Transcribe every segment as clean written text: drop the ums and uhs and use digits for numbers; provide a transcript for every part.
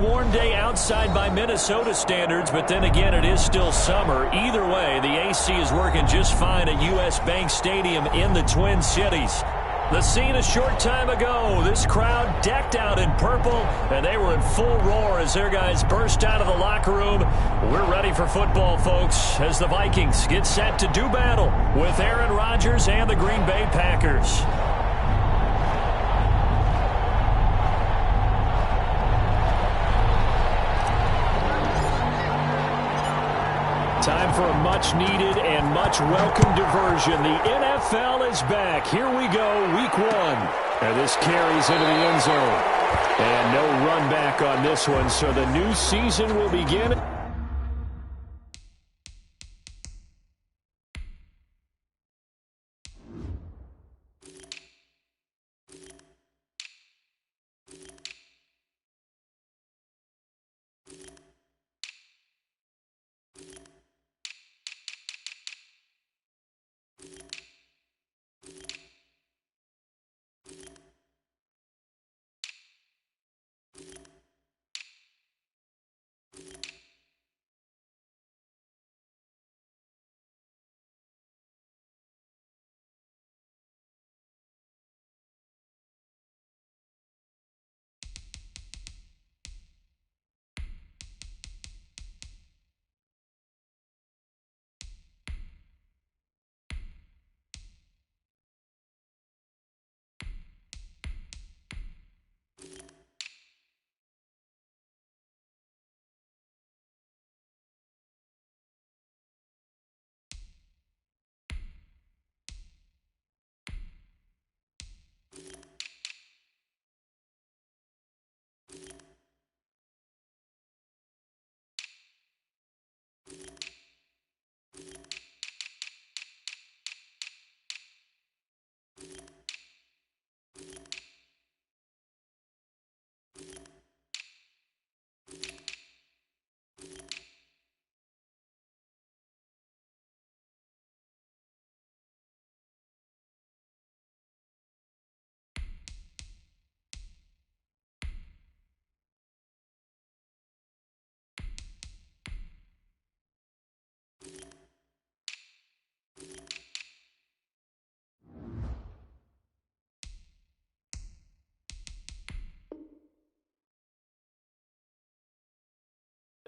warm day outside by Minnesota standards, but then again, it is still summer. Either way, the AC is working just fine at U.S. Bank Stadium in the Twin Cities. The scene a short time ago, this crowd decked out in purple, and they were in full roar as their guys burst out of the locker room. We're ready for football, folks, as the Vikings get set to do battle with Aaron Rodgers and the Green Bay Packers. Time for a much-needed and much-welcome diversion. The NFL is back. Here we go, week 1. And this carries into the end zone. And no run back on this one, so the new season will begin.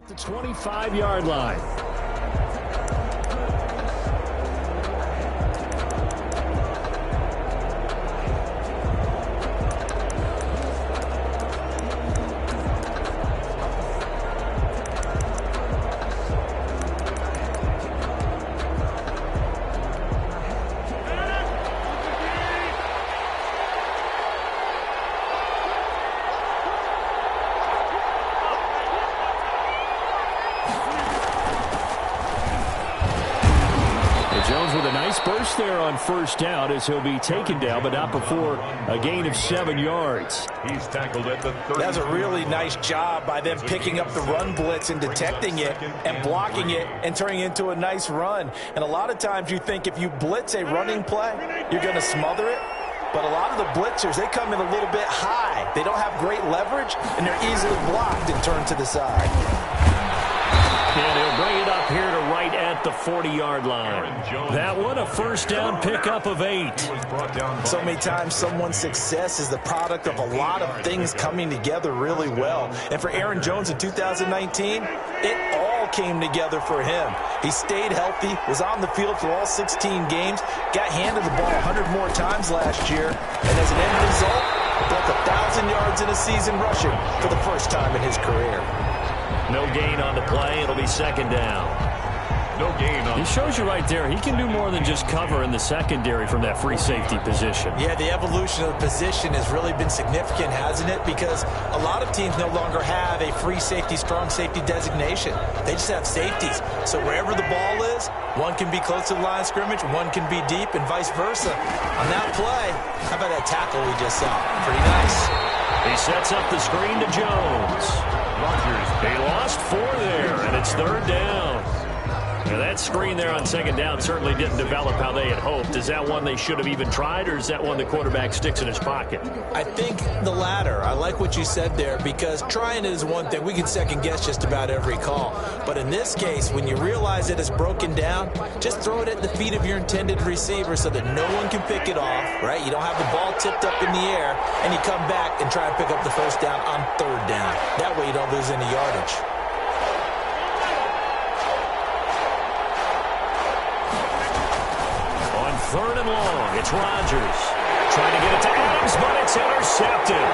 The 25-yard line. Burst there on first down as he'll be taken down, but not before a gain of 7 yards. He's tackled at the 30. That's a really nice job by them picking up the run blitz and detecting it and blocking it and turning it into a nice run. And a lot of times you think if you blitz a running play, you're going to smother it. But a lot of the blitzers, they come in a little bit high. They don't have great leverage, and they're easily blocked and turned to the side. And he'll bring it up here to right at the 40-yard line. That one, a first down pickup of 8. So many times someone's success is the product of a lot of things coming together really well. And for Aaron Jones in 2019, it all came together for him. He stayed healthy, was on the field for all 16 games, got handed the ball 100 more times last year, and as an end result, broke 1,000 yards in a season rushing for the first time in his career. No gain on the play. It'll be second down. No gain on. He shows you right there. He can do more than just cover in the secondary from that free safety position. Yeah, the evolution of the position has really been significant, hasn't it? Because a lot of teams no longer have a free safety, strong safety designation. They just have safeties. So wherever the ball is, one can be close to the line of scrimmage, one can be deep, and vice versa. On that play, how about that tackle we just saw? Pretty nice. He sets up the screen to Jones. Rodgers. They lost 4 there, and it's third down. Now that screen there on second down certainly didn't develop how they had hoped. Is that one they should have even tried, or is that one the quarterback sticks in his pocket? I think the latter. I like what you said there, because trying it is one thing. We can second guess just about every call. But in this case, when you realize it is broken down, just throw it at the feet of your intended receiver so that no one can pick it off, right? You don't have the ball tipped up in the air, and you come back and try to pick up the first down on third down. That way you don't lose any yardage. Third and long, it's Rodgers. Trying to get it to Adams, but it's intercepted.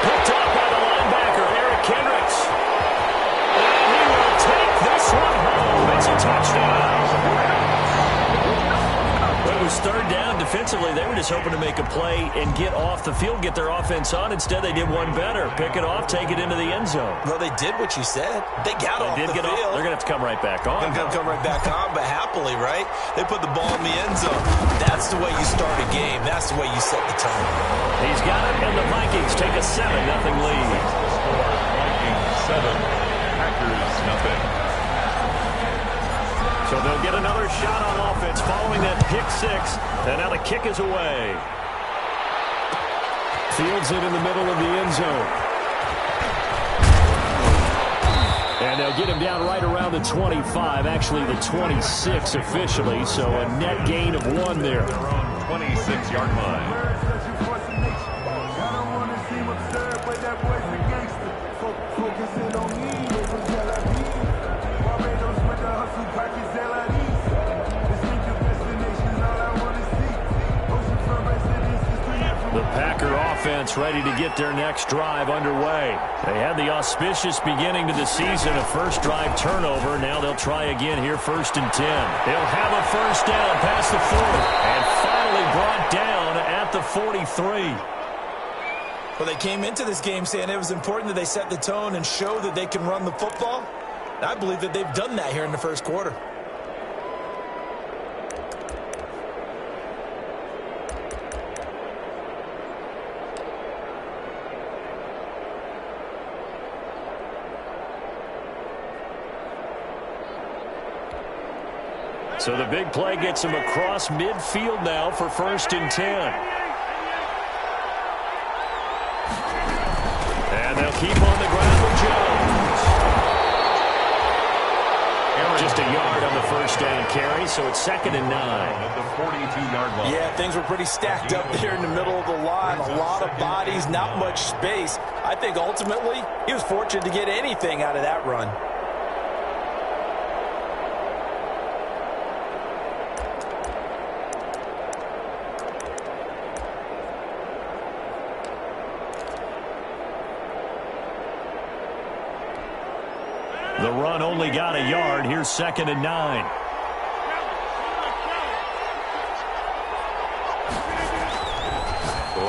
Picked up by the linebacker, Eric Kendricks. And he will take this one home. It's a touchdown. When it was third down defensively, they were just hoping to make a play and get off the field, get their offense on. Instead, they did one better. Pick it off, take it into the end zone. Well, they did what you said. They got off the field. They're going to have to come right back on. They're going to come right back on, but happily, right? They put the ball in the end zone. That's the way you start a game. That's the way you set the tone. He's got it, and the Vikings take a 7-0 lead. Vikings 7, Packers nothing. So they'll get another shot on offense following that pick six. And now the kick is away. Fields it in the middle of the end zone. And they'll get him down right around the 25, actually the 26 officially. So a net gain of 1 there. Their own 26-yard line. The Packer offense ready to get their next drive underway. They had the auspicious beginning to the season, a first drive turnover. Now they'll try again here, 1st and 10. They'll have a first down past the 40 and finally brought down at the 43. Well, they came into this game saying it was important that they set the tone and show that they can run the football. I believe that they've done that here in the first quarter. So the big play gets him across midfield now for 1st and 10. And they'll keep on the ground with Jones. Just a yard on the first down carry, so it's 2nd and 9. At the 42-yard line. Yeah, things were pretty stacked up there in the middle of the line. A lot of bodies, not much space. I think ultimately he was fortunate to get anything out of that run. The run only got a yard. Here's 2nd and 9.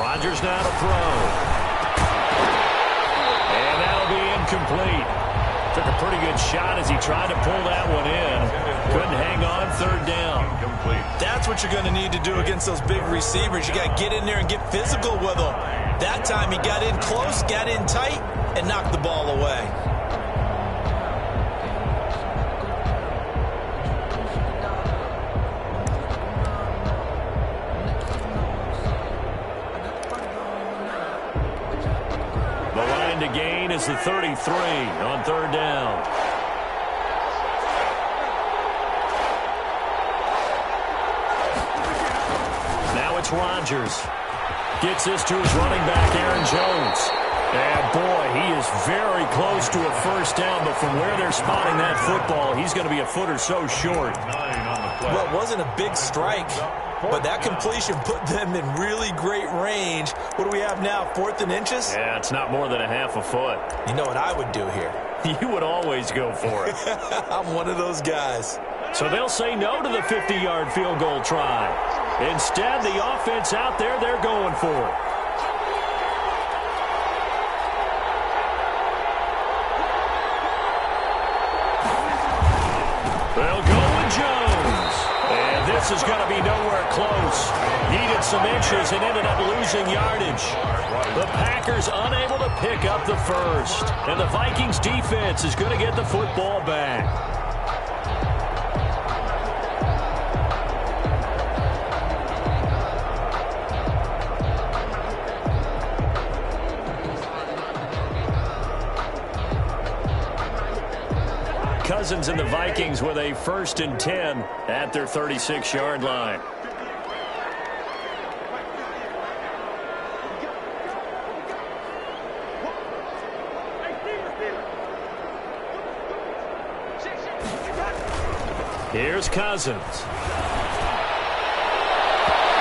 Rodgers now to throw. And that'll be incomplete. Took a pretty good shot as he tried to pull that one in. Couldn't hang on, 3rd down. Incomplete. That's what you're going to need to do against those big receivers. You got to get in there and get physical with them. That time he got in close, got in tight, and knocked the ball away. To gain is the 33 on 3rd down. Now it's Rodgers. Gets this to his running back, Aaron Jones. And boy, he is very close to a first down, but from where they're spotting that football, he's going to be a foot or so short. Well, it wasn't a big strike, but that completion put them in really great range. What do we have now, 4th and inches? Yeah, it's not more than a half a foot. You know what I would do here? You would always go for it. I'm one of those guys. So they'll say no to the 50-yard field goal try. Instead, the offense out there, they're going for it. They'll go with Jones. And this is going to be nowhere close. Needed some inches and ended up losing yardage. The Packers unable to pick up the first. And the Vikings defense is going to get the football back. Cousins and the Vikings with a 1st and 10 at their 36-yard line. Here's Cousins.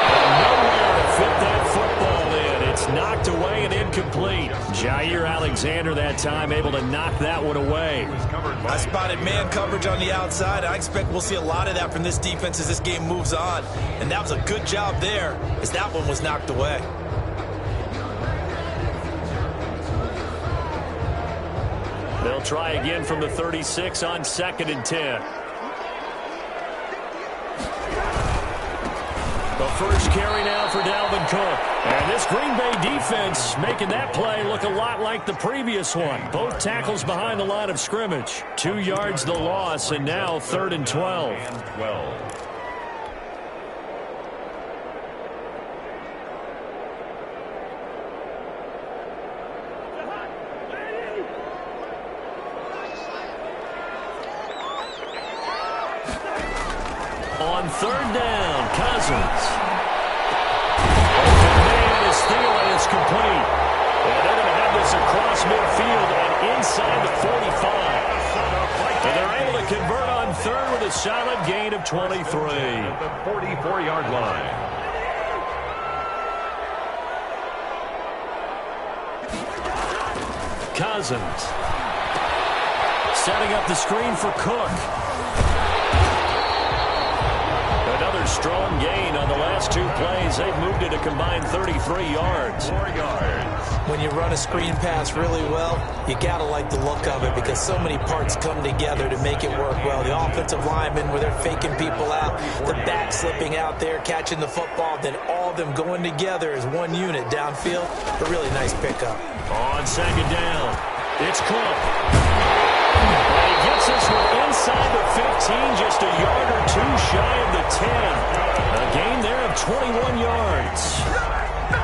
And nowhere to fit that football in. It's knocked away and incomplete. Jair Alexander that time able to knock that one away. I spotted man coverage on the outside. I expect we'll see a lot of that from this defense as this game moves on. And that was a good job there as that one was knocked away. They'll try again from the 36 on 2nd and 10. The first carry now for Dalvin Cook. And this Green Bay defense making that play look a lot like the previous one. Both tackles behind the line of scrimmage. 2 yards the loss, and now 3rd and 12. On 3rd down, Cousins. Open man is Thielen. It's complete. And they're going to have this across midfield and inside the 45. And they're able to convert on 3rd with a solid gain of 23. At the 44-yard line. Cousins. Setting up the screen for Cook. Another strong gain on the last 2 plays. They've moved it a combined 33 yards. 4 yards. When you run a screen pass really well, you got to like the look of it because so many parts come together to make it work well. The offensive linemen, where they're faking people out, the back slipping out there, catching the football, then all of them going together as one unit downfield. A really nice pickup. On 2nd down, it's Cook. And he gets this one inside the 15, just a yard or 2 shy of the 10. A gain there of 21 yards.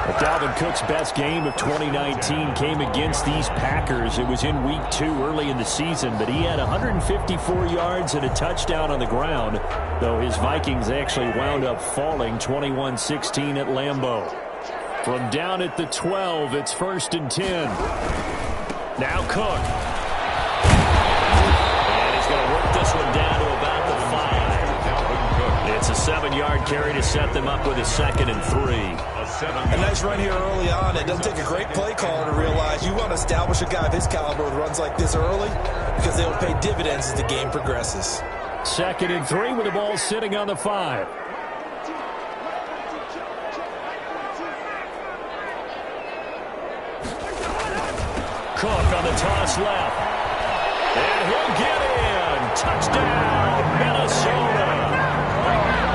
But Dalvin Cook's best game of 2019 came against these Packers. It was in week 2 early in the season, but he had 154 yards and a touchdown on the ground, though his Vikings actually wound up falling 21-16 at Lambeau. From down at the 12, it's 1st and 10. Now Cook. This one down to about the 5. It's a 7-yard carry to set them up with a 2nd and 3. A nice run here early on. It doesn't take a great play caller to realize you want to establish a guy of his caliber with runs like this early because they will pay dividends as the game progresses. 2nd and 3 with the ball sitting on the 5. Cook on the toss left. And he'll get in. Touchdown, Minnesota.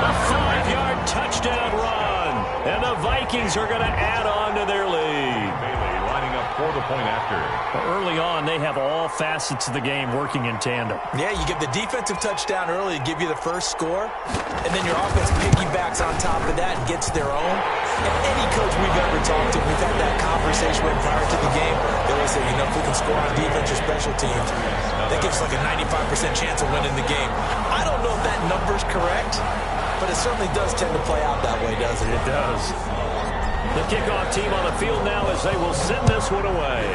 A 5-yard touchdown run. And the Vikings are going to add on to their lead. Bailey lining up for the point after. Early on, they have all facets of the game working in tandem. Yeah, you give the defensive touchdown early to give you the first score, and then your offense piggybacks on top of that and gets their own. And any coach we've ever talked to, we've had that conversation with prior to the game. They always say, if we can score on defense or special teams, that gives us like a 95% chance of winning the game. I don't know if that number's correct, but it certainly does tend to play out that way, doesn't it? It does. The kickoff team on the field now as they will send this one away.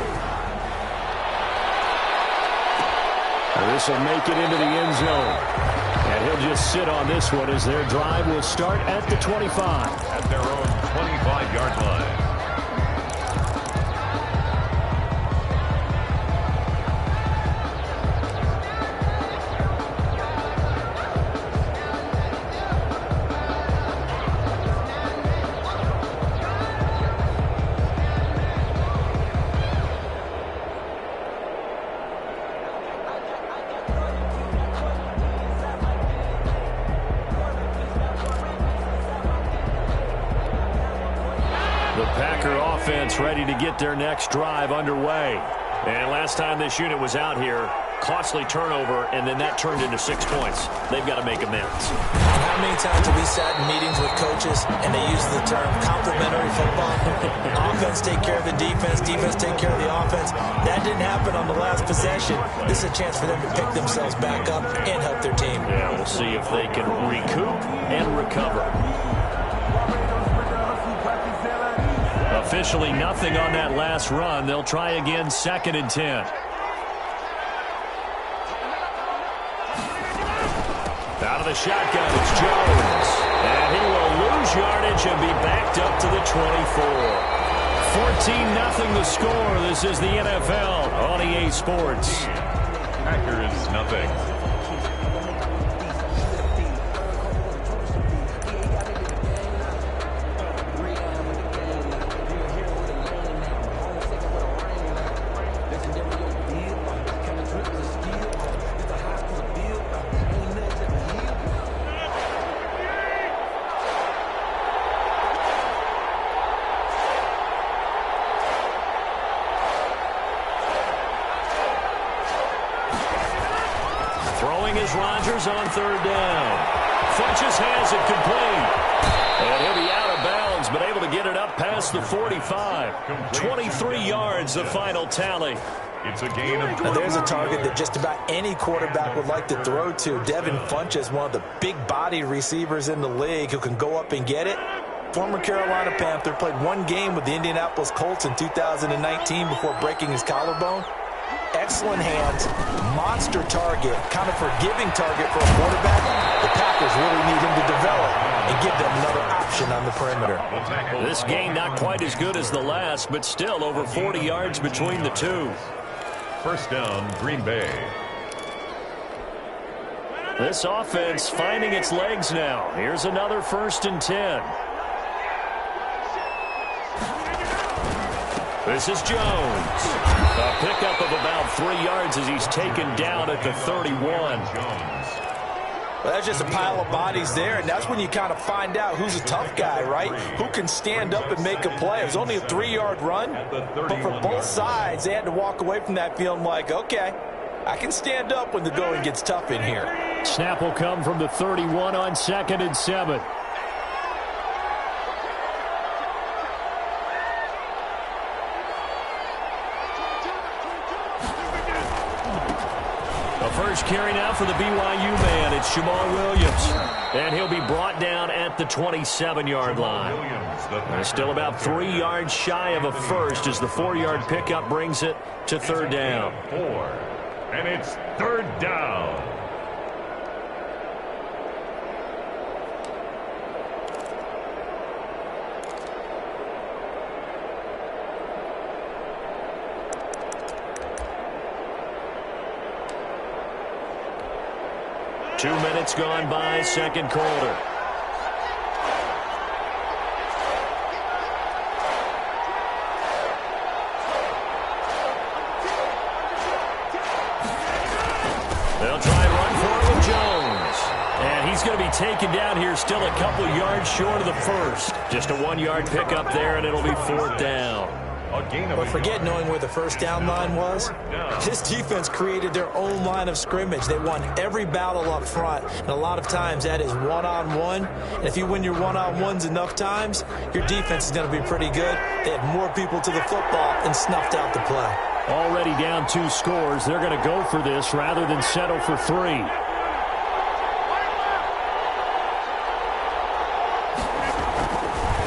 This will make it into the end zone. And he'll just sit on this one as their drive will start at the 25. At their own 25-yard line. Ready to get their next drive underway. And last time this unit was out here, costly turnover, and then that turned into 6 points. They've got to make amends. How many times have we sat in meetings with coaches and they use the term complementary football? Offense take care of the defense, defense take care of the offense. That didn't happen on the last possession. This is a chance for them to pick themselves back up and help their team. Yeah, we'll see if they can recoup and recover. Officially nothing on that last run. They'll try again, 2nd and 10. Out of the shotgun, it's Jones. And he will lose yardage and be backed up to the 24. 14-0 the score. This is the NFL on EA Sports. Packers, nothing. Rodgers on 3rd down. Funches has it complete. And he'll be out of bounds, but able to get it up past the 45. 23 yards, the final tally. It's a gain of 20. Now there's a target that just about any quarterback would like to throw to. Devin Funches, one of the big-body receivers in the league who can go up and get it. Former Carolina Panther, played one game with the Indianapolis Colts in 2019 before breaking his collarbone. Excellent hands, monster target, kind of forgiving target for a quarterback. The Packers really need him to develop and give them another option on the perimeter. This game not quite as good as the last, but still over 40 yards between the two. First down, Green Bay. This offense finding its legs now. Here's another 1st and 10. This is Jones. A pickup of about 3 yards as he's taken down at the 31. Well, that's just a pile of bodies there, and that's when you kind of find out who's a tough guy, right? Who can stand up and make a play. It was only a 3-yard run, but for both sides, they had to walk away from that feeling like, okay, I can stand up when the going gets tough in here. Snap will come from the 31 on 2nd and 7. First carry now for the BYU man. It's Jamal Williams. And he'll be brought down at the 27-yard line. And still about 3 yards shy of a first as the 4-yard pickup brings it to 3rd down. 4. And it's 3rd down. Two minutes gone by, 2nd quarter. They'll try and run for it with Jones. And he's going to be taken down here still a couple yards short of the first. Just a 1-yard pickup there, and it'll be 4th down. But forget knowing where the first down line was. This defense created their own line of scrimmage. They won every battle up front, and a lot of times that is one-on-one. And if you win your one-on-ones enough times, your defense is going to be pretty good. They had more people to the football and snuffed out the play. Already down 2 scores. They're going to go for this rather than settle for 3.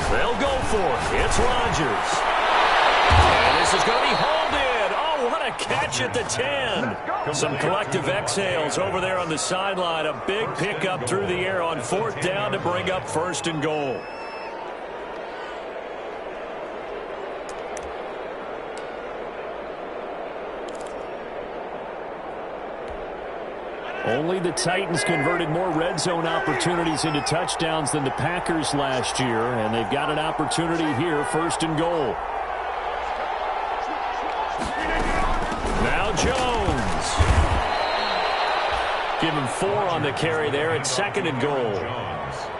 They'll go for it. It's Rodgers. And this is going to be hauled in. Oh, what a catch at the 10. Some collective exhales over there on the sideline. A big pickup through the air on 4th down to bring up 1st and goal. Only the Titans converted more red zone opportunities into touchdowns than the Packers last year, and they've got an opportunity here, 1st and goal. Now Jones. Give him 4 on the carry there at 2nd and goal.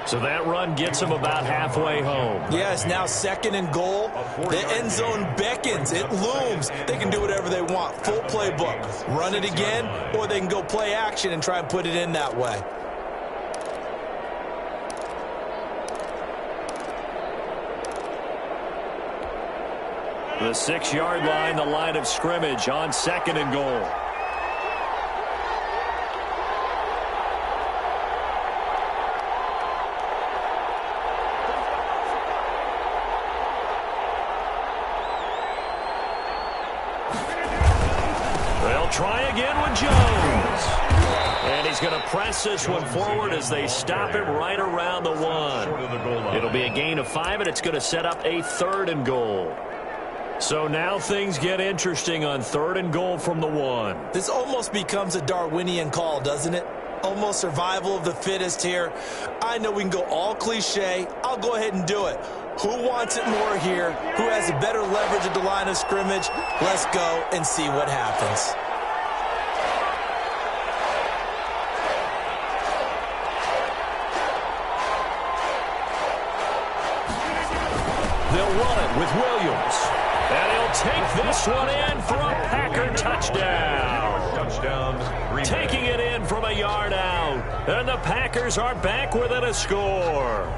So that run gets him about halfway home. Yes, now 2nd and goal. The end zone beckons. It looms. They can do whatever they want. Full playbook. Run it again, or they can go play action and try and put it in that way. The 6-yard line, the line of scrimmage on 2nd and goal. They'll try again with Jones. And he's going to press this one forward as they stop him right around the 1. It'll be a gain of 5, and it's going to set up a 3rd and goal. So now things get interesting on 3rd and goal from the 1. This almost becomes a Darwinian call, doesn't it? Almost survival of the fittest here. I know we can go all cliche. I'll go ahead and do it. Who wants it more here? Who has a better leverage at the line of scrimmage? Let's go and see what happens. They'll run it with Williams. And he'll take this one in for a Packer touchdown. Touchdown. Taking it in from a yard out. And the Packers are back within a score.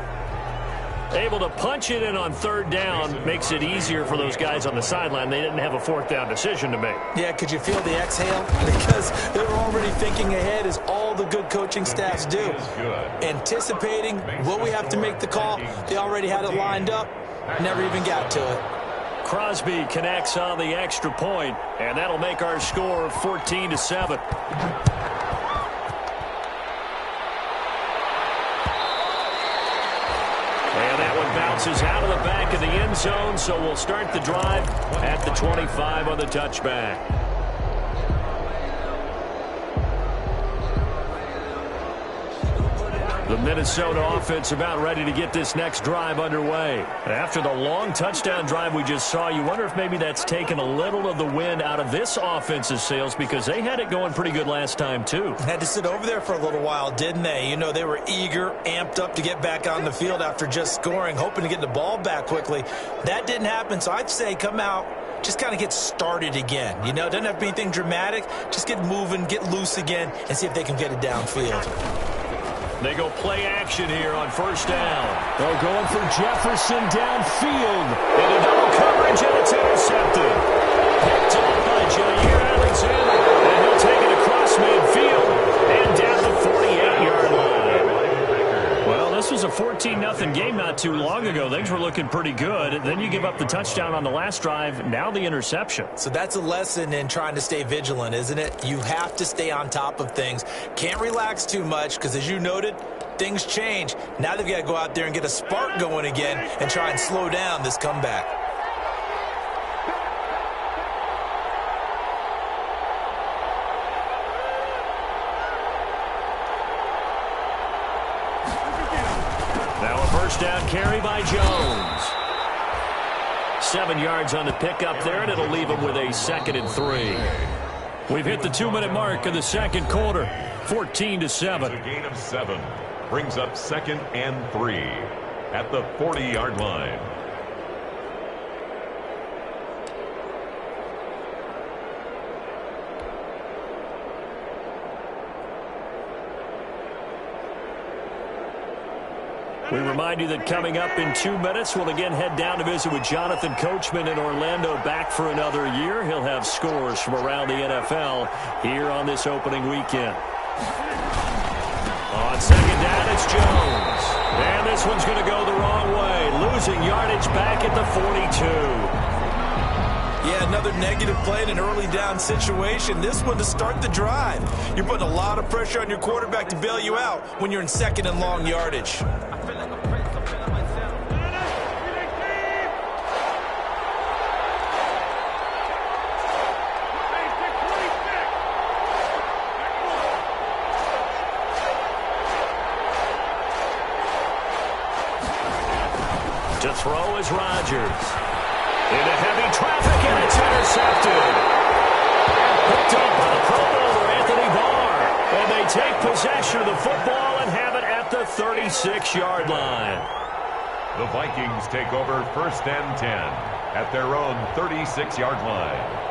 Able to punch it in on 3rd down makes it easier for those guys on the sideline. They didn't have a 4th down decision to make. Yeah, could you feel the exhale? Because they were already thinking ahead, as all the good coaching staffs do. Anticipating, will we have to make the call? They already had it lined up. Never even got to it. Crosby connects on the extra point, and that'll make our score 14-7. And that one bounces out of the back of the end zone, so we'll start the drive at the 25 on the touchback. The Minnesota offense about ready to get this next drive underway. After the long touchdown drive we just saw, you wonder if maybe that's taken a little of the wind out of this offense's sails, because they had it going pretty good last time too. Had to sit over there for a little while, didn't they? You know, they were eager, amped up to get back on the field after just scoring, hoping to get the ball back quickly. That didn't happen, so I'd say come out, just kind of get started again. You know, doesn't have to be anything dramatic. Just get moving, get loose again, and see if they can get it downfield. They go play action here on 1st down. They're going for Jefferson downfield. Into double coverage, and it's intercepted. Picked up by Jair Alexander. And he'll take it across midfield and down the 48-yard line. Well, this was a 14-0 game not too long ago. Things were looking pretty good. Then you give up the touchdown on the last drive. Now the interception. So that's a lesson in trying to stay vigilant, isn't it? You have to stay on top of things. Can't relax too much because, as you noted, things change. Now they've got to go out there and get a spark going again and try and slow down this comeback. Now a 1st down carry by Jones. 7 yards on the pickup there, and it'll leave him with a 2nd and 3. We've hit the 2-minute mark of the 2nd quarter, 14-7. A gain of 7 brings up 2nd and 3 at the 40-yard line. We remind you that coming up in 2 minutes, we'll again head down to visit with Jonathan Coachman in Orlando, back for another year. He'll have scores from around the NFL here on this opening weekend. On 2nd down, it's Jones. And this one's going to go the wrong way, losing yardage back at the 42. Yeah, another negative play in an early down situation. This one to start the drive. You're putting a lot of pressure on your quarterback to bail you out when you're in 2nd and long yardage. To throw is Rodgers. Into heavy traffic, and it's intercepted. Picked up by the Pro Bowler, Anthony Barr. And they take possession of the football and have it at the 36-yard line. The Vikings take over 1st and 10 at their own 36-yard line.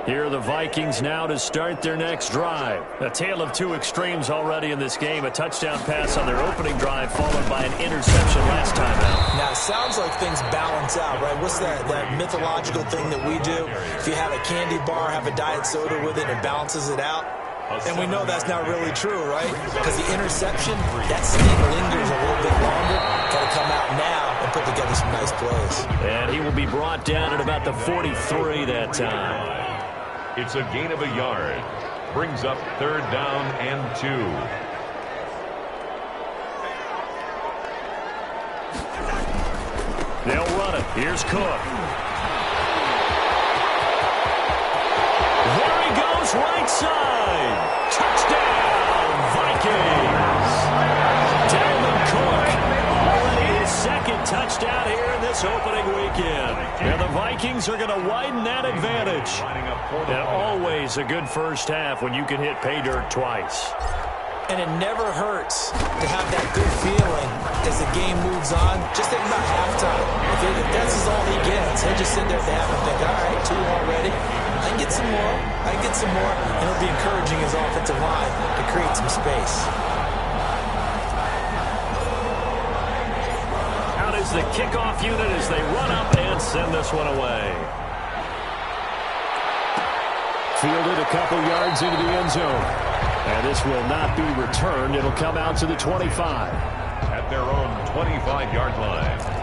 Here are the Vikings now to start their next drive. A tale of two extremes already in this game. A touchdown pass on their opening drive followed by an interception last time out. Now, it sounds like things balance out, right? What's that mythological thing that we do? If you have a candy bar, have a diet soda with it, it balances it out. And we know that's not really true, right? Because the interception, that sting lingers a little bit longer. Got to come out now and put together some nice plays. And he will be brought down at about the 43 that time. It's a gain of a yard. Brings up 3rd down and 2. They'll run it. Here's Cook. There he goes, right side. Touchdown, Vikings. Dalvin Cook. Already his 2nd touchdown here in this opening weekend. And the Vikings are going to widen that advantage. And always a good first half when you can hit pay dirt twice. And it never hurts to have that good feeling as the game moves on. Just think about halftime. If this is all he gets, he'll just sit there at the half and think, all right, 2 already. I can get some more. I can get some more. And it'll be encouraging his offensive line to create some space. Out is the kickoff unit as they run up and send this one away. Fielded a couple yards into the end zone. And this will not be returned. It'll come out to the 25. At their own 25-yard line.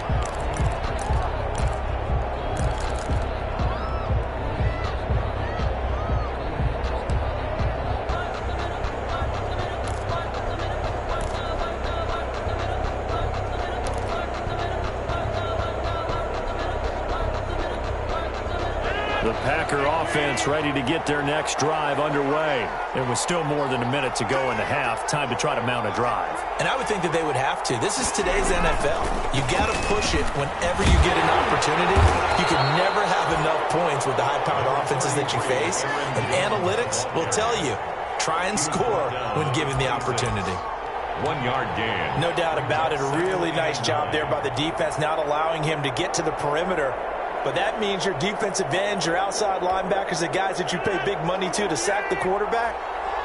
The Packer offense ready to get their next drive underway. There was still more than a minute to go in the half. Time to try to mount a drive. And I would think that they would have to. This is today's NFL. You got to push it whenever you get an opportunity. You can never have enough points with the high-powered offenses that you face. And analytics will tell you, try and score when given the opportunity. 1-yard gain. No doubt about it. A really nice job there by the defense, not allowing him to get to the perimeter. But that means your defensive ends, your outside linebackers, the guys that you pay big money to sack the quarterback,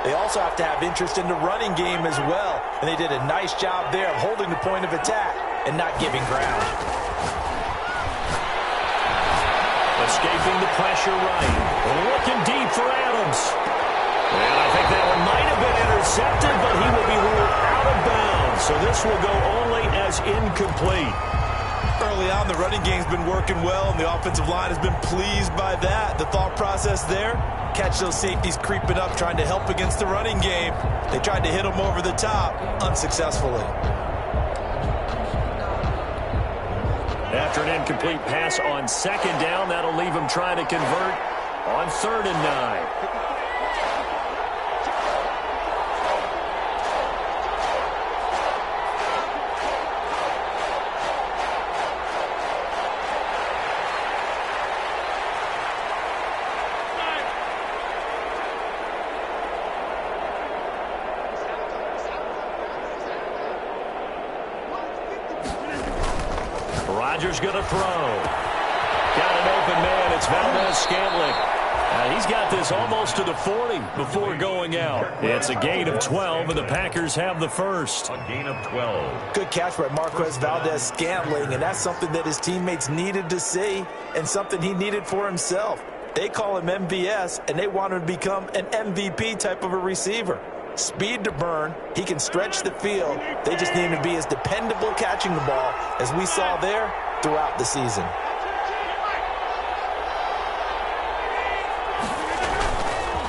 they also have to have interest in the running game as well. And they did a nice job there of holding the point of attack and not giving ground. Escaping the pressure right. Looking deep for Adams. And I think that one might have been intercepted, but he will be ruled out of bounds. So this will go only as incomplete. Early on, the running game's been working well, and the offensive line has been pleased by that. The thought process there, catch those safeties creeping up, trying to help against the running game. They tried to hit them over the top, unsuccessfully. After an incomplete pass on 2nd down, that'll leave him trying to convert on 3rd and 9. Rodgers going to throw. Got an open man. It's Valdez-Scantling. He's got this almost to the 40 before going out. It's a gain of 12, and the Packers have the first. A gain of 12. Good catch by Marquez Valdez-Scantling, and that's something that his teammates needed to see and something he needed for himself. They call him MVS, and they want him to become an MVP type of a receiver. Speed to burn. He can stretch the field. They just need him to be as dependable catching the ball as we saw there throughout the season.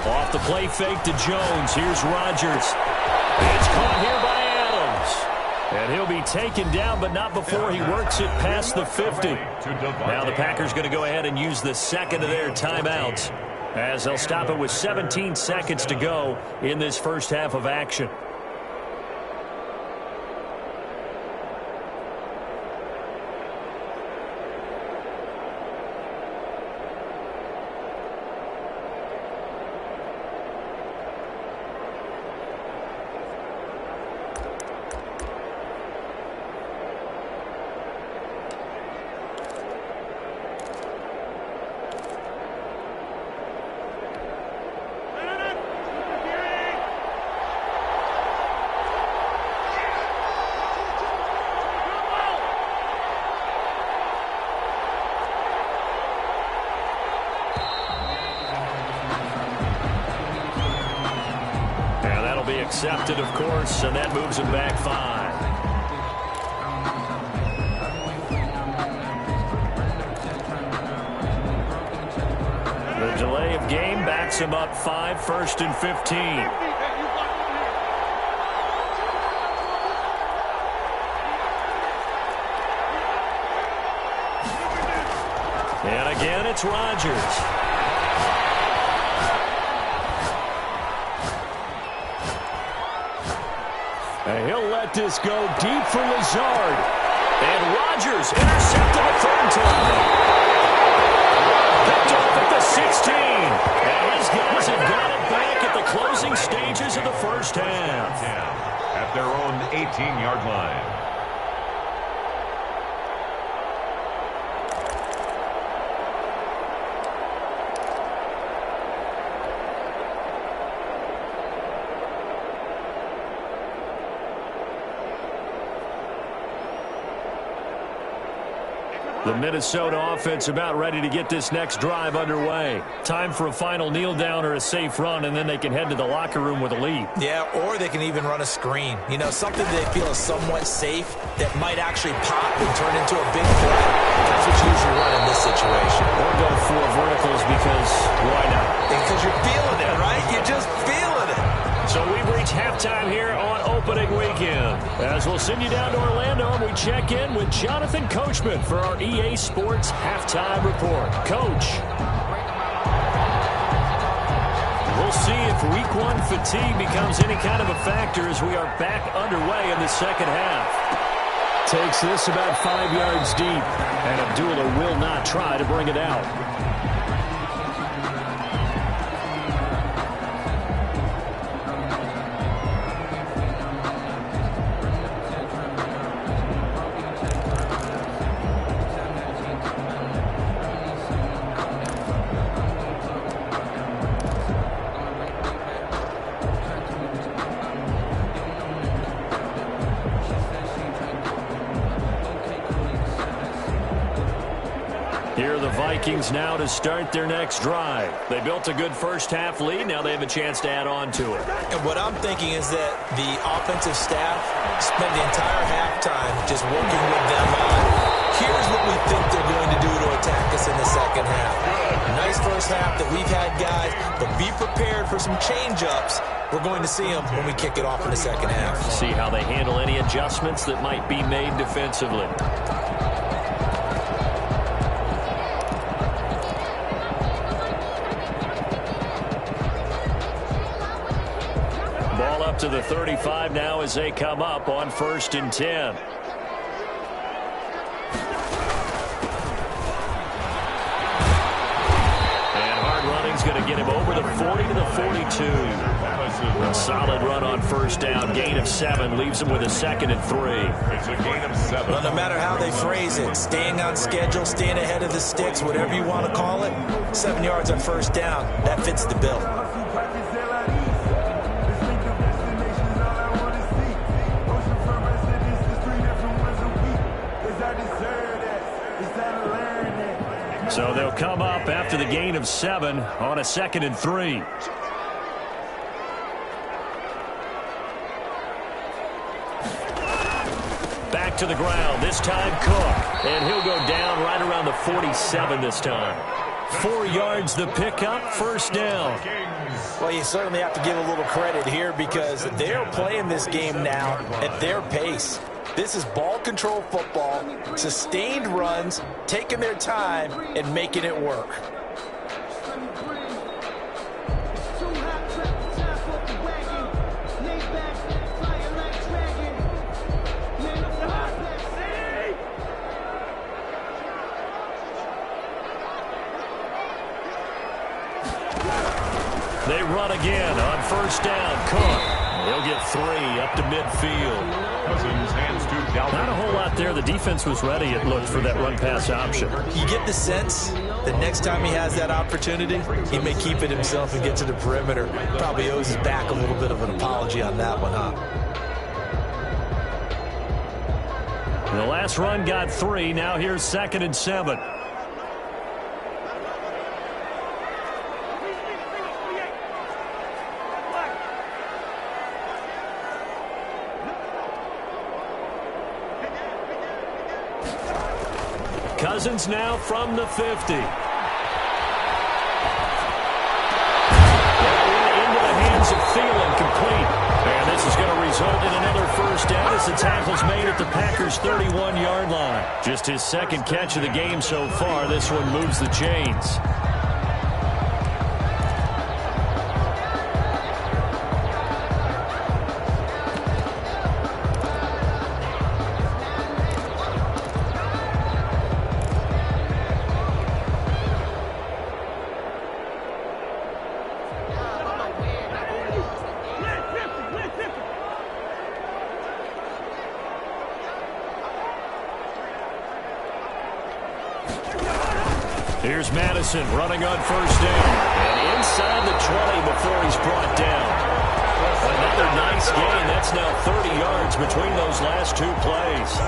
Off the play fake to Jones. Here's Rodgers. It's caught here by Adams. And he'll be taken down, but not before he works it past the 50. Now the Packers going to go ahead and use the second of their timeouts, as they'll stop it with 17 seconds to go in this first half of action. accepted, of course, and that moves him back 5. The delay of game backs him up 5, 1st and 15. And again, it's Rodgers. And he'll let this go deep for Lazard. And Rodgers intercepted a 3rd time. Picked off at the 16. And his guys have got it back at the closing stages of the first half. At their own 18-yard line. The Minnesota offense about ready to get this next drive underway. Time for a final kneel down or a safe run, and then they can head to the locker room with a lead. Yeah, or they can even run a screen. You know, something they feel is somewhat safe that might actually pop and turn into a big play. That's what you usually run in this situation. Or go for verticals because why not? Because you're feeling it, right? You're just feeling it. So we've reached halftime here on opening weekend. As we'll send you down to Orlando, and we check in with Jonathan Coachman for our EA Sports Halftime Report. Coach. We'll see if Week 1 fatigue becomes any kind of a factor as we are back underway in the second half. Takes this about 5 yards deep, and Abdullah will not try to bring it out. Here are the Vikings now to start their next drive. They built a good first-half lead. Now they have a chance to add on to it. And what I'm thinking is that the offensive staff spent the entire halftime just working with them on, here's what we think they're going to do to attack us in the second half. Nice first half that we've had, guys, but be prepared for some change-ups. We're going to see them when we kick it off in the second half. See how they handle any adjustments that might be made defensively. Ball up to the 35 now as they come up on 1st and 10. Going to get him over the 40 to the 42. A solid run on first down. Gain of 7 leaves him with a 2nd and 3. It's a gain of 7. Well, no matter how they phrase it, staying on schedule, staying ahead of the sticks, whatever you want to call it, 7 yards on first down, that fits the bill. So they'll come up after the gain of 7 on a 2nd and 3. Back to the ground, this time Cook. And he'll go down right around the 47 this time. 4 yards the pickup, first down. Well, you certainly have to give a little credit here because they're playing this game now at their pace. This is ball control football, sustained runs, taking their time, and making it work. They run again on first down. Cook. He'll get 3 up to midfield. Cousins hands to Dalvin. Not a whole lot there. The defense was ready, it looked, for that run-pass option. You get the sense that next time he has that opportunity, he may keep it himself and get to the perimeter. Probably owes his back a little bit of an apology on that one, huh? The last run got 3. Now here's 2nd and 7. Cousins now from the 50. Into the hands of Thielen, complete. And this is going to result in another first down as the tackle's made at the Packers' 31-yard line. Just his second catch of the game so far. This one moves the chains. Here's Madison running on first down. And inside the 20 before he's brought down. Another nice gain. That's now 30 yards between those last two plays.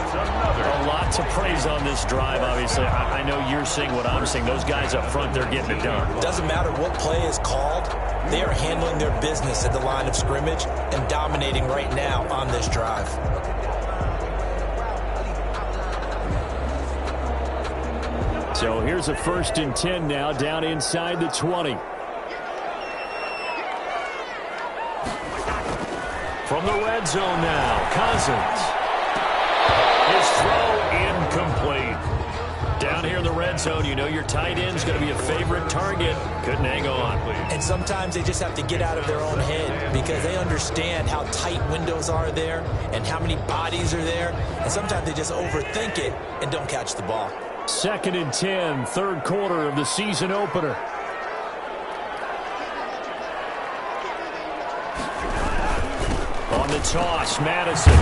A lot to praise on this drive, obviously. I know you're seeing what I'm seeing. Those guys up front, they're getting it done. Doesn't matter what play is called. They are handling their business at the line of scrimmage and dominating right now on this drive. So here's a 1st and 10 now, down inside the 20. From the red zone now, Cousins. His throw incomplete. Down here in the red zone, you know your tight end's going to be a favorite target. Couldn't hang on. And sometimes they just have to get out of their own head because they understand how tight windows are there and how many bodies are there. And sometimes they just overthink it and don't catch the ball. 2nd and 10, third quarter of the season opener. On the toss, Madison.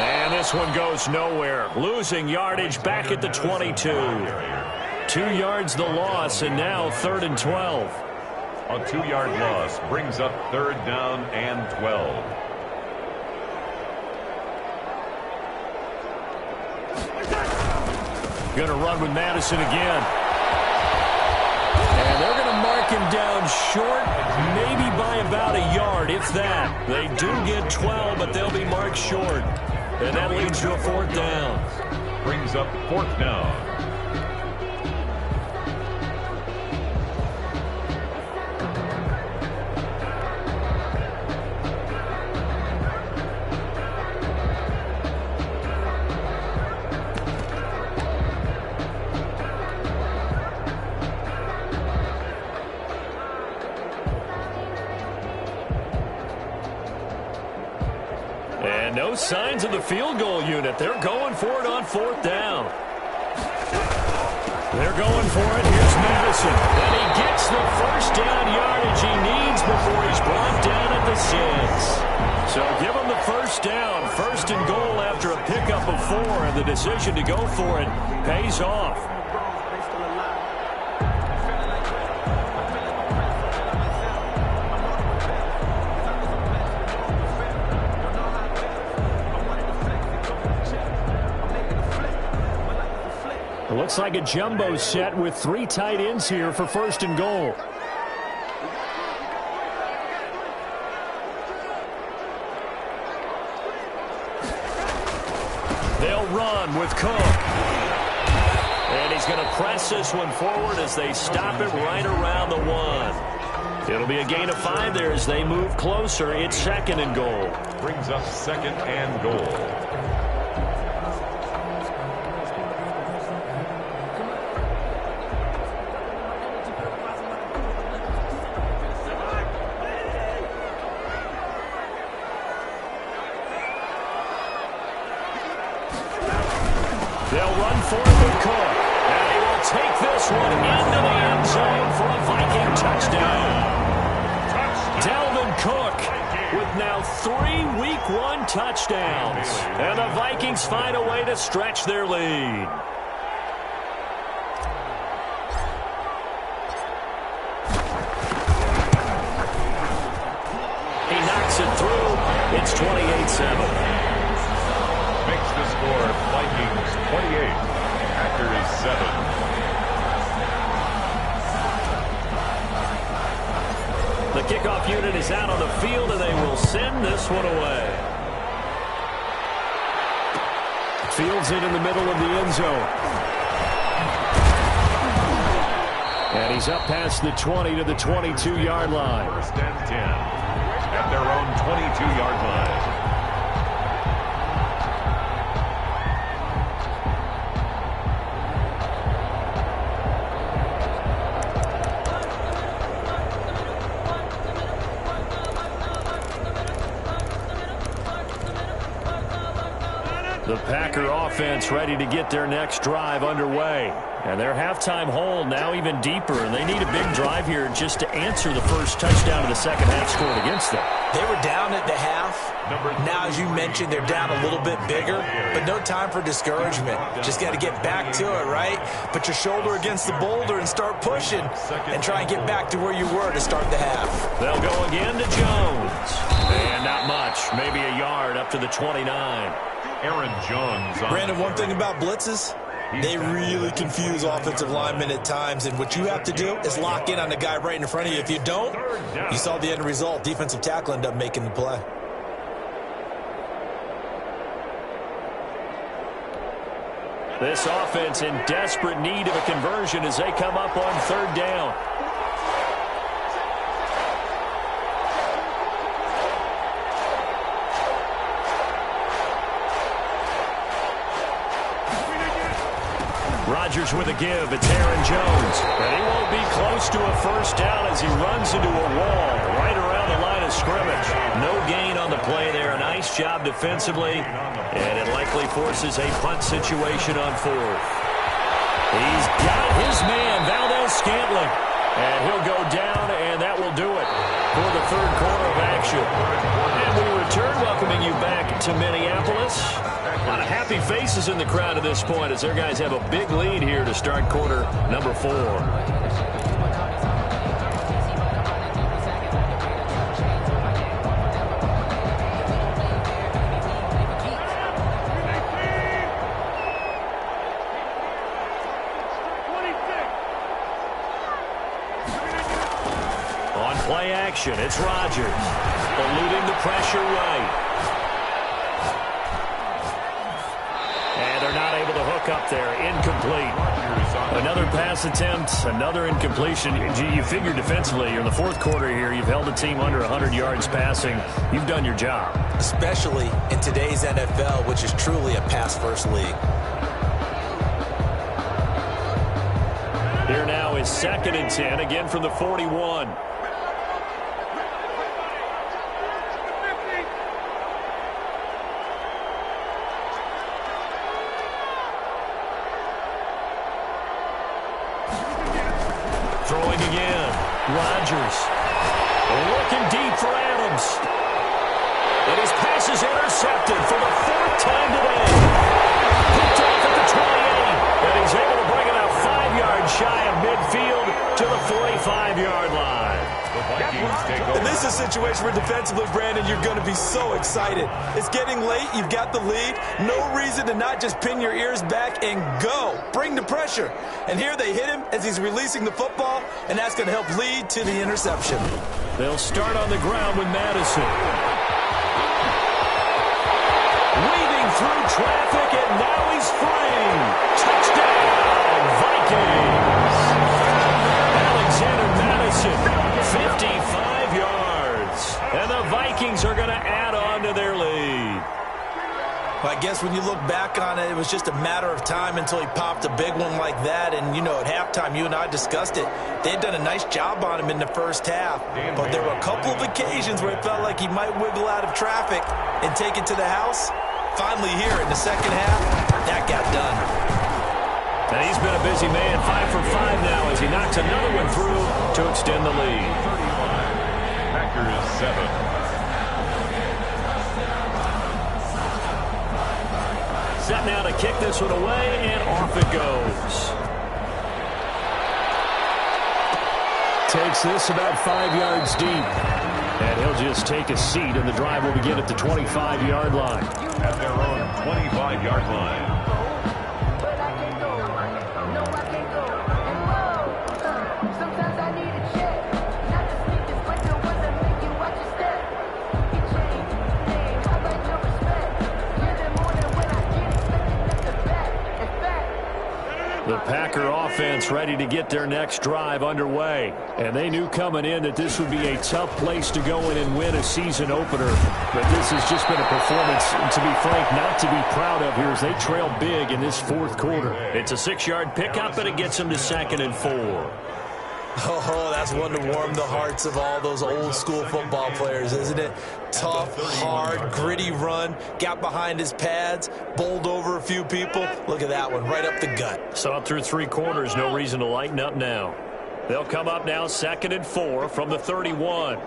And this one goes nowhere. Losing yardage back at the 22. 2 yards the loss, and now 3rd and 12. A 2-yard loss brings up 3rd down and 12. Going to run with Madison again. And they're going to mark him down short, maybe by about a yard, if that. They do get 12, but they'll be marked short. And that leads to a 4th down. Brings up 4th down. No signs of the field goal unit. They're going for it on 4th down. They're going for it. Here's Madison. And he gets the first down yardage he needs before he's brought down at the 6. So give him the first down. 1st and goal after a pickup of 4. And the decision to go for it pays off. Looks like a jumbo set with 3 tight ends here for 1st and goal. They'll run with Cook. And he's going to press this one forward as they stop it right around the 1. It'll be a gain of 5 there as they move closer. It's 2nd and goal. Brings up 2nd and goal. They'll run for it with Cook. And he will take this one into the end zone for a Viking touchdown. Dalvin Cook with now 3 Week 1 touchdowns. And the Vikings find a way to stretch their lead. He knocks it through. It's 28-7. Makes the score Vikings 28, Packers 7. The kickoff unit is out on the field, and they will send this one away. Fields it in the middle of the end zone. And he's up past the 20 to the 22-yard line. First and 10 at their own 22-yard line. The Packer offense ready to get their next drive underway. And their halftime hole now even deeper, and they need a big drive here just to answer the first touchdown of the second half scored against them. They were down at the half. Now, as you mentioned, they're down a little bit bigger, but no time for discouragement. Just got to get back to it, right? Put your shoulder against the boulder and start pushing and try and get back to where you were to start the half. They'll go again to Jones. And not much, maybe a yard up to the 29. Aaron Jones. Brandon, one thing about blitzes, they really confuse offensive linemen at times, and what you have to do is lock in on the guy right in front of you. If you don't, you saw the end result. Defensive tackle ended up making the play. This offense in desperate need of a conversion as they come up on third down. Rodgers with a give. It's Aaron Jones. And he won't be close to a first down as he runs into a wall right around the line of scrimmage. No gain on the play there. A nice job defensively. And it likely forces a punt situation on fourth. He's got his man, Valdez-Scantling. And he'll go down, and that will do it for the third quarter of action. And we return, welcoming you back to Minneapolis. A lot of happy faces in the crowd at this point as their guys have a big lead here to start quarter number 4. On play action, it's Rodgers, eluding the pressure right. And they're not able to hook up there. Incomplete. Another pass attempt, another incompletion. You figure defensively, you're in the fourth quarter here. You've held the team under 100 yards passing. You've done your job. Especially in today's NFL, which is truly a pass-first league. Here now is 2nd and 10, again from the 41. Throwing again. Rodgers. Looking deep for Adams. And his pass is intercepted for the 4th time today. Picked off at the 28. And he's able to bring it out 5 yards shy of midfield to the 45-yard line. And this is a situation where defensively, Brandon, you're going to be so excited. It's getting late. You've got the lead. No reason to not just pin your ears back and go. Bring the pressure. And here they hit him as he's releasing the football, and that's going to help lead to the interception. They'll start on the ground with Madison. Weaving through traffic, and now he's free. Touchdown, Vikings. Alexander Madison, 55 yards. And the Vikings are going to add on to their lead. Well, I guess when you look back on it, it was just a matter of time until he popped a big one like that. And, you know, at halftime, you and I discussed it. They had done a nice job on him in the first half. But there were a couple of occasions where it felt like he might wiggle out of traffic and take it to the house. Finally here in the second half, that got done. And he's been a busy man, 5 for 5 now as he knocks another one through to extend the lead. Packers 7. Set now to kick this one away, and off it goes. Takes this about 5 yards deep. And he'll just take a seat, and the drive will begin at the 25-yard line. At their own 25-yard line. offense ready to get their next drive underway. And they knew coming in that this would be a tough place to go in and win a season opener. But this has just been a performance, to be frank, not to be proud of here as they trail big in this fourth quarter. It's a 6-yard pickup, and it gets them to 2nd and 4. Oh, that's one to warm the hearts of all those old-school football players, isn't it? Tough, hard, gritty run, got behind his pads, bowled over a few people. Look at that one, right up the gut. Saw it through 3 quarters, no reason to lighten up now. They'll come up now 2nd and 4 from the 31.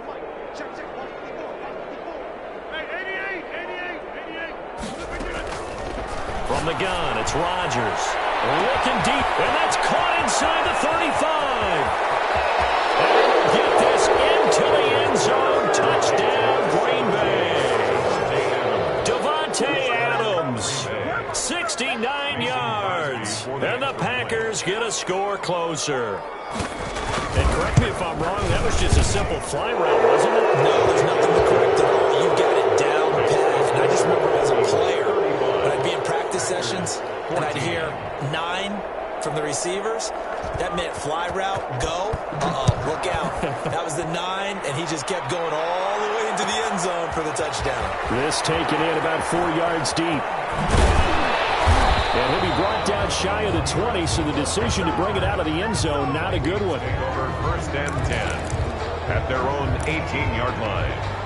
From the gun, it's Rodgers. Looking deep, and that's caught inside the 35. And we'll get this into the end zone. Touchdown, Green Bay. Davante Adams, 69 yards. And the Packers get a score closer. And correct me if I'm wrong, that was just a simple fly route, wasn't it? No, there's nothing to correct at all. You got it down pat. And I just remember as a player, when I'd be in practice sessions, and I'd hear 9 from the receivers, that meant fly route, go. Look out. That was the 9, and he just kept going all the way into the end zone for the touchdown. This taken in about 4 yards deep. And he'll be brought down shy of the 20, so the decision to bring it out of the end zone, not a good one. Over 1st and 10 at their own 18-yard line.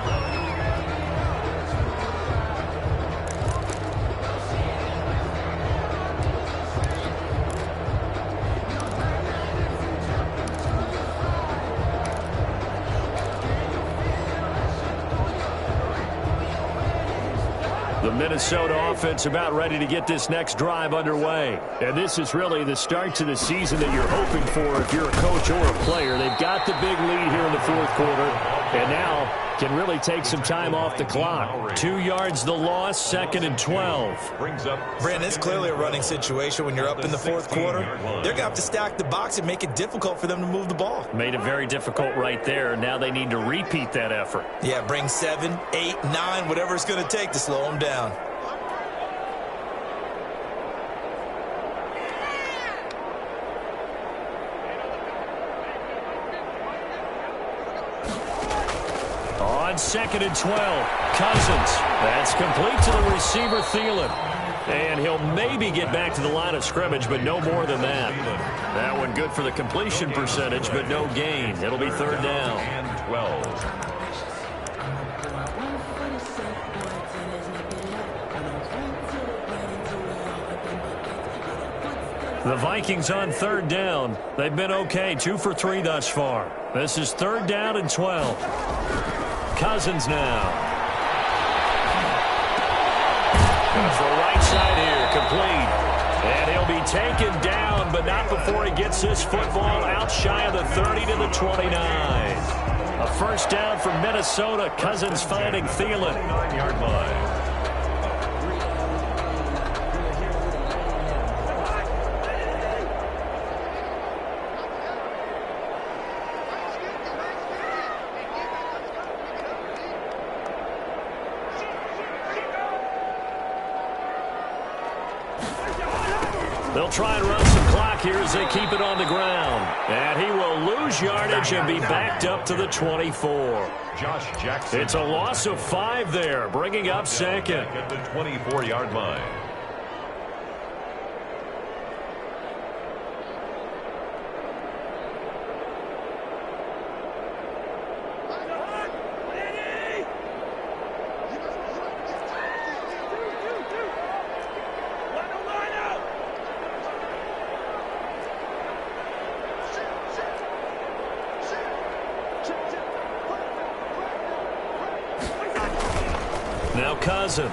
The Minnesota offense about ready to get this next drive underway. And this is really the start to the season that you're hoping for if you're a coach or a player. They've got the big lead here in the fourth quarter, and now can really take some time off the clock. 2 yards the loss, 2nd and 12. Brandon, it's clearly a running situation when you're up in the fourth quarter. They're going to have to stack the box and make it difficult for them to move the ball. Made it very difficult right there. Now they need to repeat that effort. Yeah, bring 7, 8, 9, whatever it's going to take to slow them down. On 2nd and 12, Cousins. That's complete to the receiver, Thielen. And he'll maybe get back to the line of scrimmage, but no more than that. That one good for the completion percentage, but no gain. It'll be 3rd down. And 12. The Vikings on 3rd down. They've been okay, 2 for 3 thus far. This is 3rd down and 12. Cousins now. Goes the right side here, complete. And he'll be taken down, but not before he gets this football out shy of the 30 to the 29. A 1st down for Minnesota. Cousins finding Thielen. 9-yard line. They'll try and run some clock here as they keep it on the ground. And he will lose yardage and be backed up to the 24. Josh Jackson. It's a loss of 5 there, bringing up 2nd. At the 24-yard line. Now Cousins.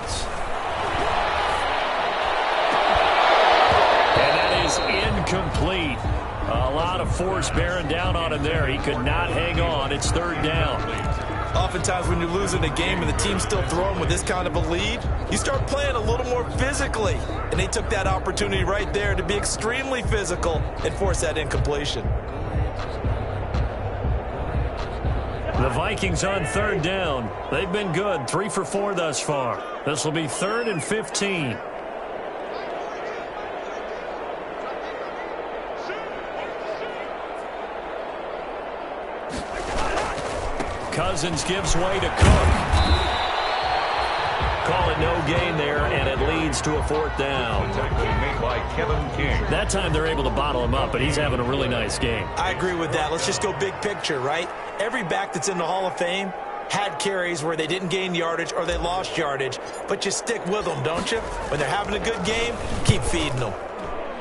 And that is incomplete. A lot of force bearing down on him there. He could not hang on. It's 3rd down. Oftentimes when you're losing a game and the team's still throwing with this kind of a lead, you start playing a little more physically. And they took that opportunity right there to be extremely physical and force that incompletion. The Vikings on 3rd down. They've been good, 3 for 4 thus far. This will be 3rd and 15. Cousins gives way to Cook. Call it no gain there, and it leads to a fourth down. Made by Kevin King. That time they're able to bottle him up, but he's having a really nice game. I agree with that. Let's just go big picture, right? Every back that's in the Hall of Fame had carries where they didn't gain yardage or they lost yardage, but you stick with them, don't you? When they're having a good game, keep feeding them.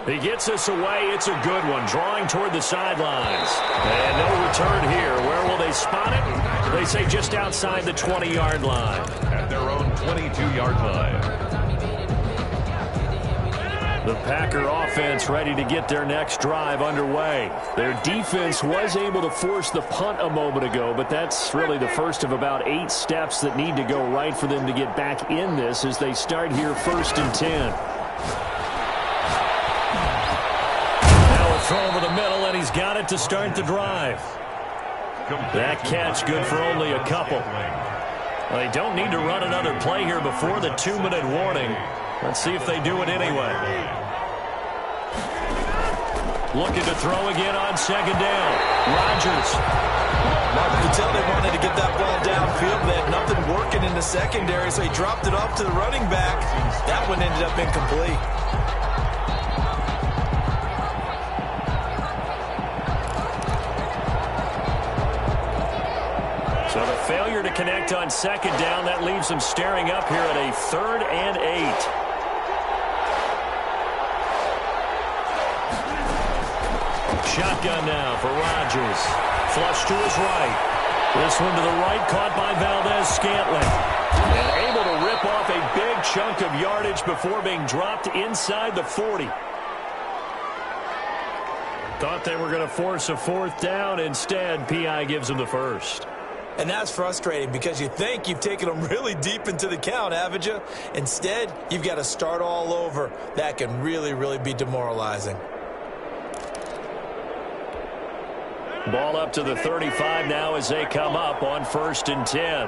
He gets us away. It's a good one, drawing toward the sidelines. And no return here. Where will they spot it? They say just outside the 20-yard line. At their own 22-yard line. The Packer offense ready to get their next drive underway. Their defense was able to force the punt a moment ago, but that's really the first of about 8 steps that need to go right for them to get back in this as they start here 1st and 10. Throw over the middle, and he's got it to start the drive. That catch good for only a couple. Well, they don't need to run another play here before the 2-minute warning. Let's see if they do it anyway. Looking to throw again on 2nd down. Rodgers. You could tell they wanted to get that ball downfield. They had nothing working in the secondary, so he dropped it off to the running back. That one ended up incomplete. So the failure to connect on 2nd down, that leaves them staring up here at a 3rd and 8. Shotgun now for Rodgers. Flush to his right. This one to the right, caught by Valdez-Scantling. And able to rip off a big chunk of yardage before being dropped inside the 40. Thought they were going to force a 4th down. Instead, P.I. gives them the first. And that's frustrating because you think you've taken them really deep into the count, haven't you? Instead, you've got to start all over. That can really, really be demoralizing. Ball up to the 35 now as they come up on 1st and 10.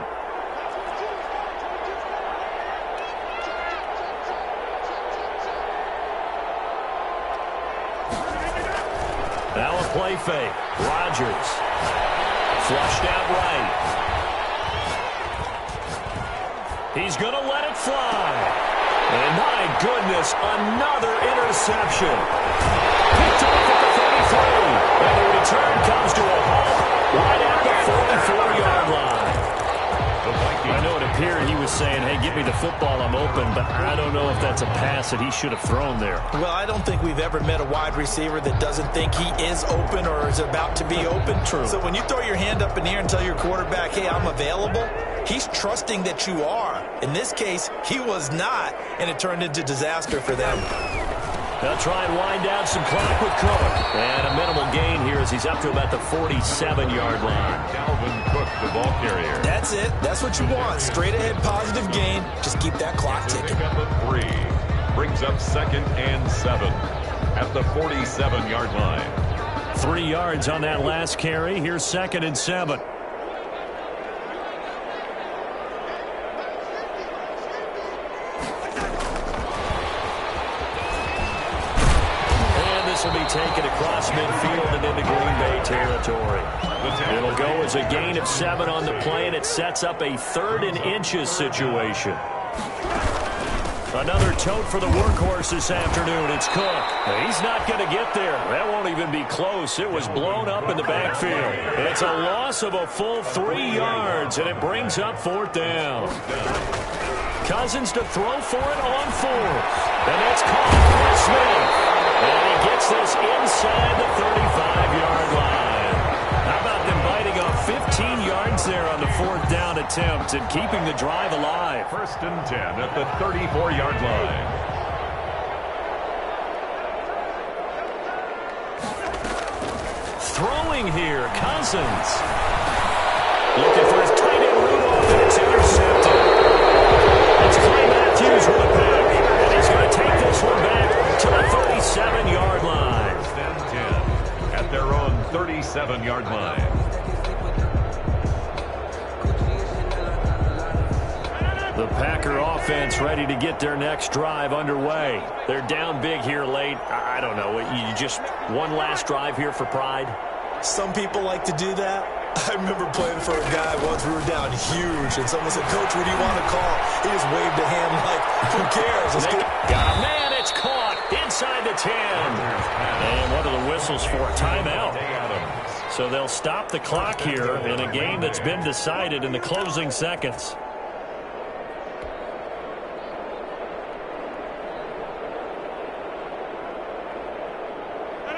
Now a play fake. Rodgers. Flushed out right. He's going to let it fly. And my goodness, another interception. Picked off at the 33. And the return comes to a halt right at the 44-yard line. I know it appeared he was saying, hey, give me the football, I'm open, but I don't know if that's a pass that he should have thrown there. Well, I don't think we've ever met a wide receiver that doesn't think he is open or is about to be open. True. So when you throw your hand up in the air and tell your quarterback, hey, I'm available, he's trusting that you are. In this case, he was not, and it turned into disaster for them. They'll try and wind down some clock with Cook. And a minimal gain here as he's up to about the 47-yard line. Dalvin Cook, the ball carrier. That's it. That's what you want. Straight ahead positive gain. Just keep that clock ticking. Up a 3. Brings up 2nd and 7 at the 47-yard line. 3 yards on that last carry. Here's 2nd and 7. Will be taken across midfield and into Green Bay territory. It'll go as a gain of 7 on the play, and it sets up a 3rd and inches situation. Another tote for the workhorse this afternoon. It's Cook. He's not going to get there. That won't even be close. It was blown up in the backfield. It's a loss of a full 3 yards, and it brings up 4th down. Cousins to throw for it on 4th. And that's caught by Smith. And he gets this inside the 35-yard line. How about them biting off 15 yards there on the 4th down attempt and keeping the drive alive? 1st and 10 at the 34-yard line. Throwing here, Cousins. Looking for his tight end Rudolph, and it's intercepted. It's Clay Matthews with a pick. And he's going to take this one back to the 37-yard line. 1st and 10 at their own 37-yard line. The Packer offense ready to get their next drive underway. They're down big here late. I don't know. You just one last drive here for pride? Some people like to do that. I remember playing for a guy once. We were down huge, and someone said, "Coach, what do you want to call?" He just waved a hand like, who cares? Let's got a man. It's caught inside the 10. And what are the whistles for? Timeout. So they'll stop the clock here in a game that's been decided in the closing seconds.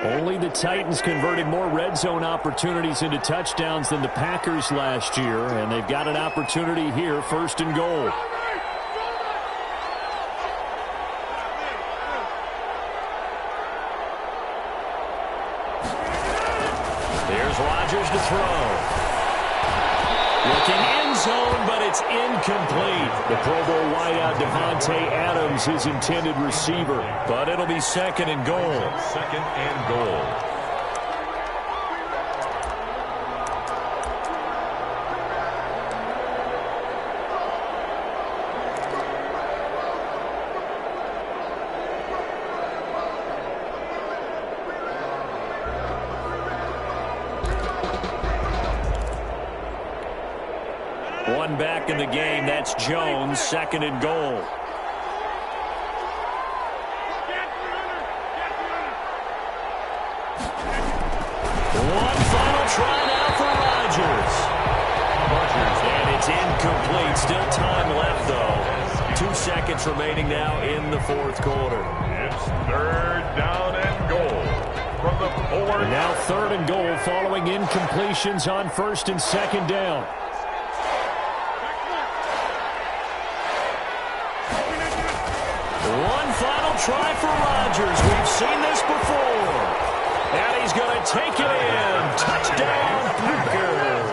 Only the Titans converted more red zone opportunities into touchdowns than the Packers last year, and they've got an opportunity here, 1st and goal. There's Rodgers to throw. Looking end zone, but it's incomplete. The Pro Bowl wideout Devontae Adams, his intended receiver. But it'll be 2nd and goal. 2nd and goal. One back in the game. That's Jones. 2nd and goal. One final try now for Rodgers. And it's incomplete. Still time left, though. 2 seconds remaining now in the 4th quarter. It's 3rd down and goal from the 4. And now 3rd and goal following incompletions on 1st and 2nd down. One final try for Rodgers. We've seen this before. And he's going to take it in. Touchdown, Packers.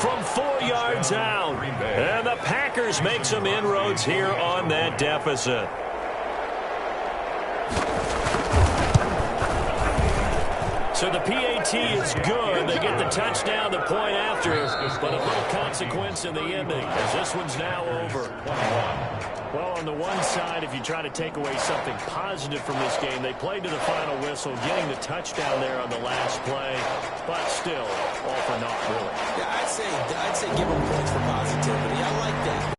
From 4 yards out. And the Packers make some inroads here on that deficit. So the PAT is good. They get the touchdown the point after, but a little consequence in the ending as this one's now over. Well, on the one side, if you try to take away something positive from this game, they played to the final whistle, getting the touchdown there on the last play, but still, all for naught, really. Yeah, I'd say give them points for positivity. I like that.